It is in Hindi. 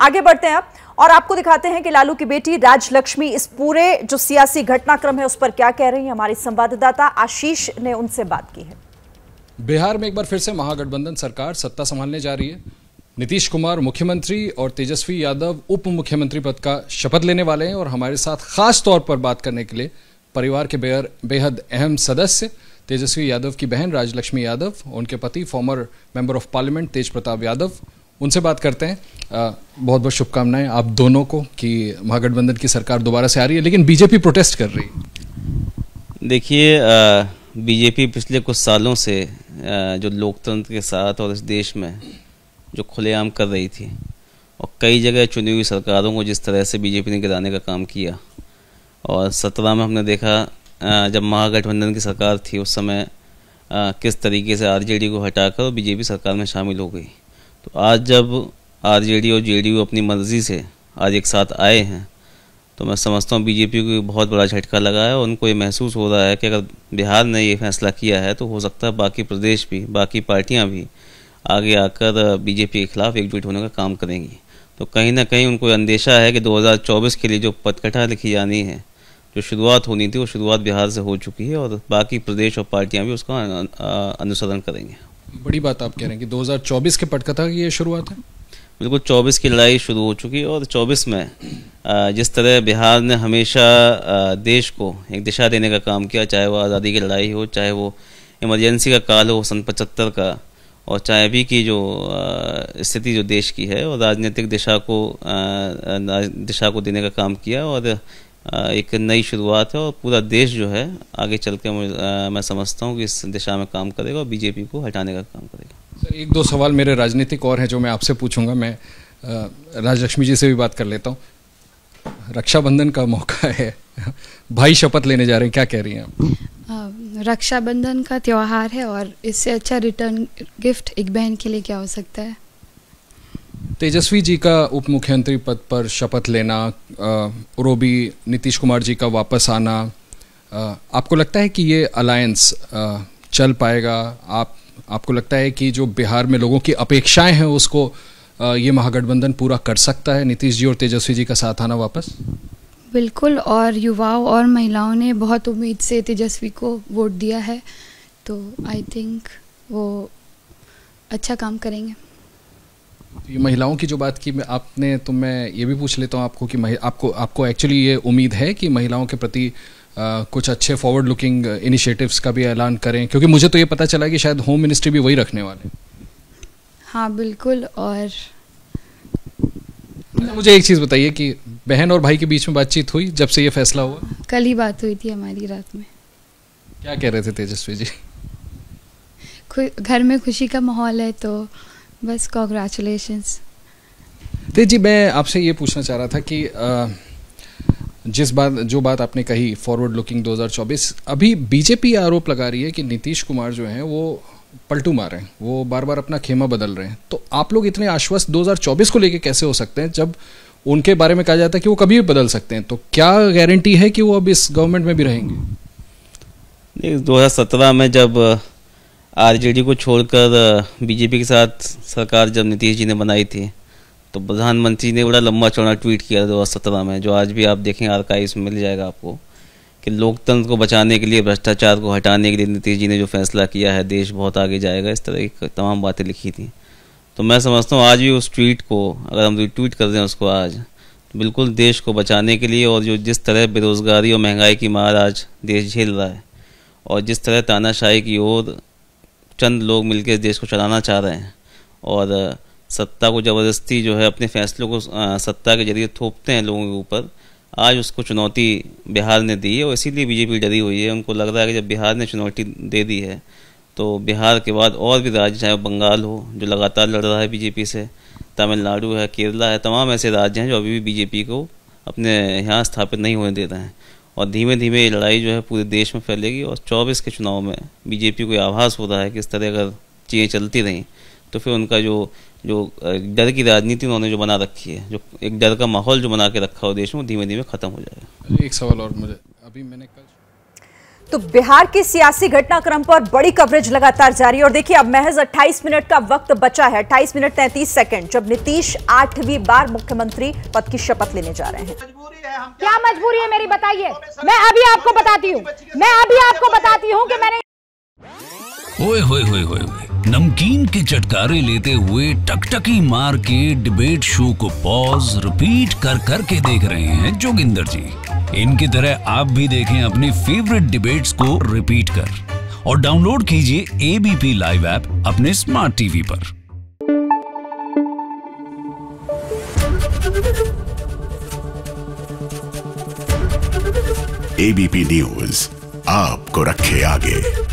आगे बढ़ते हैं अब और आपको दिखाते हैं कि लालू की बेटी राजलक्ष्मी इस पूरे जो सियासी घटनाक्रम है उस पर क्या कह रही है। हमारी संवाददाता आशीष ने उनसे बात की है। बिहार में एक बार फिर से महागठबंधन सरकार सत्ता संभालने जा रही है। नीतीश कुमार मुख्यमंत्री और तेजस्वी यादव उप मुख्यमंत्री पद का शपथ लेने वाले हैं और हमारे साथ खास तौर पर बात करने के लिए परिवार के बेहद अहम सदस्य तेजस्वी यादव की बहन राजलक्ष्मी यादव, उनके पति फॉर्मर मेंबर ऑफ पार्लियामेंट तेज प्रताप यादव, उनसे बात करते हैं। बहुत बहुत शुभकामनाएं आप दोनों को कि महागठबंधन की सरकार दोबारा से आ रही है, लेकिन बीजेपी प्रोटेस्ट कर रही है। देखिए, बीजेपी पिछले कुछ सालों से जो लोकतंत्र के साथ और इस देश में जो खुलेआम कर रही थी और कई जगह चुनी हुई सरकारों को जिस तरह से बीजेपी ने गिराने का काम किया, और 17 में हमने देखा जब महागठबंधन की सरकार थी उस समय किस तरीके से आरजेडी को हटाकर बीजेपी सरकार में शामिल हो गई। तो आज जब आरजेडी और जेडीयू अपनी मर्जी से आज एक साथ आए हैं तो मैं समझता हूँ बीजेपी को बहुत बड़ा झटका लगा है और उनको ये महसूस हो रहा है कि अगर बिहार ने ये फैसला किया है तो हो सकता है बाकी प्रदेश भी, बाकी पार्टियाँ भी आगे आकर बीजेपी के खिलाफ एकजुट होने का काम करेंगी। तो कहीं ना कहीं उनको अंदेशा है कि 2024 के लिए जो पटकथा लिखी जानी है, जो शुरुआत होनी थी, वो शुरुआत बिहार से हो चुकी है और बाकी प्रदेश और पार्टियां भी उसका अनुसरण करेंगे। बड़ी बात आप कह रहे हैं कि 2024 के पटकथा की ये शुरुआत है। बिल्कुल, 24 की लड़ाई शुरू हो चुकी है और 24 में जिस तरह बिहार ने हमेशा देश को एक दिशा देने का काम किया, चाहे वो आज़ादी की लड़ाई हो, चाहे वो इमरजेंसी का काल हो सन 75 का, और चाहे अभी की जो स्थिति जो देश की है, और राजनीतिक दिशा को देने का काम किया और एक नई शुरुआत है और पूरा देश जो है आगे चल के मैं समझता हूँ कि इस दिशा में काम करेगा और बीजेपी को हटाने का काम करेगा। सर, एक दो सवाल मेरे राजनीतिक और हैं जो मैं आपसे पूछूंगा। मैं राजलक्ष्मी जी से भी बात कर लेता हूँ। रक्षाबंधन का मौका है, भाई शपथ लेने जा रहे हैं, क्या कह रही हैं आप? रक्षाबंधन का त्योहार है और इससे अच्छा रिटर्न गिफ्ट एक बहन के लिए क्या हो सकता है। तेजस्वी जी का उप मुख्यमंत्री पद पर शपथ लेना और वो भी नीतीश कुमार जी का वापस आना, आपको लगता है कि ये अलायंस चल पाएगा? आपको लगता है कि जो बिहार में लोगों की अपेक्षाएं हैं उसको ये महागठबंधन पूरा कर सकता है, नीतीश जी और तेजस्वी जी का साथ आना वापस? बिल्कुल, और युवाओं और महिलाओं ने बहुत उम्मीद से तेजस्वी को वोट दिया है, तो आई थिंक वो अच्छा काम करेंगे। ये महिलाओं की जो बात की आपने, तो मैं ये भी पूछ लेता हूँ आपको कि आपको एक्चुअली ये उम्मीद है कि महिलाओं के प्रति कुछ अच्छे फॉरवर्ड लुकिंग इनिशिएटिव्स का भी ऐलान करें? क्योंकि मुझे तो ये पता चला कि शायद होम मिनिस्ट्री भी वही रखने वाले। हाँ बिल्कुल। और मुझे एक चीज़ बताइए कि बहन और भाई के बीच में बातचीत हुई जब से ये फैसला हुआ? कल ही बात हुई थी हमारी रात में। क्या कह रहे थे तेजस्वी जी? घर में खुशी का माहौल है तो बस कॉन्ग्रेचुलेशंस। तेज जी, मैं आपसे ये पूछना चाह रहा था कि जो बात आपने कही फॉरवर्ड लुकिंग 2024, अभी बीजेपी आरोप लगा रही है कि नीतीश कुमार जो हैं वो पलटू मार रहे हैं, वो बार बार अपना खेमा बदल रहे हैं। तो आप लोग इतने आश्वस्त 2024 को लेके कैसे हो सकते हैं जब उनके बारे में कहा जाता है कि वो कभी भी बदल सकते हैं? तो क्या गारंटी है कि वो अब इस गवर्नमेंट में भी रहेंगे? 2017 में जब आरजेडी को छोड़कर बीजेपी के साथ सरकार जब नीतीश जी ने बनाई थी तो प्रधानमंत्री ने बड़ा लंबा चौड़ा ट्वीट किया 2017 में, जो आज भी आप देखें आर्काइव्स में मिल जाएगा आपको, कि लोकतंत्र को बचाने के लिए, भ्रष्टाचार को हटाने के लिए नीतीश जी ने जो फैसला किया है, देश बहुत आगे जाएगा, इस तरह की तमाम बातें लिखी थी। तो मैं समझता हूँ आज भी उस ट्वीट को अगर हम रिट्वीट कर दें उसको आज, तो बिल्कुल देश को बचाने के लिए, और जो जिस तरह बेरोज़गारी और महंगाई की मार आज देश झेल रहा है और जिस तरह तानाशाही की ओर चंद लोग मिलकर इस देश को चलाना चाह रहे हैं और सत्ता को ज़बरदस्ती जो है अपने फैसलों को सत्ता के जरिए थोपते हैं लोगों के ऊपर, आज उसको चुनौती बिहार ने दी है और इसीलिए बीजेपी डरी हुई है। उनको लग रहा है कि जब बिहार ने चुनौती दे दी है तो बिहार के बाद और भी राज्य, चाहे बंगाल हो जो लगातार लड़ रहा है बीजेपी से, तमिलनाडु है, केरला है, तमाम ऐसे राज्य हैं जो अभी भी बीजेपी को अपने यहाँ स्थापित नहीं होने दे रहे हैं। और धीमे धीमे ये लड़ाई जो है पूरे देश में फैलेगी और 24 के चुनाव में बीजेपी को आभास हो रहा है कि इस तरह अगर चीज़ें चलती रहीं तो फिर उनका जो डर की राजनीति उन्होंने जो बना रखी है, जो एक डर का माहौल जो बना के रखा हो देश में, धीमे धीमे खत्म हो जाएगा। एक सवाल और मुझे, अभी मैंने कल तो बिहार के सियासी घटनाक्रम पर बड़ी कवरेज लगातार जारी है और देखिए अब महज 28 मिनट का वक्त बचा है, 28 मिनट 33 सेकंड, जब नीतीश 8वीं बार मुख्यमंत्री पद की शपथ लेने जा रहे हैं। क्या मजबूरी है मेरी बताइए? मैं अभी आपको बताती हूँ कि मैंने ओए होए होए होए नमकीन के चटकारे लेते हुए टकटकी मार के डिबेट शो को पॉज रिपीट कर करके देख रहे हैं जोगिंदर जी। इनकी तरह आप भी देखें अपनी फेवरेट डिबेट्स को रिपीट कर और डाउनलोड कीजिए एबीपी लाइव ऐप अपने स्मार्ट टीवी पर। एबीपी न्यूज आपको रखे आगे।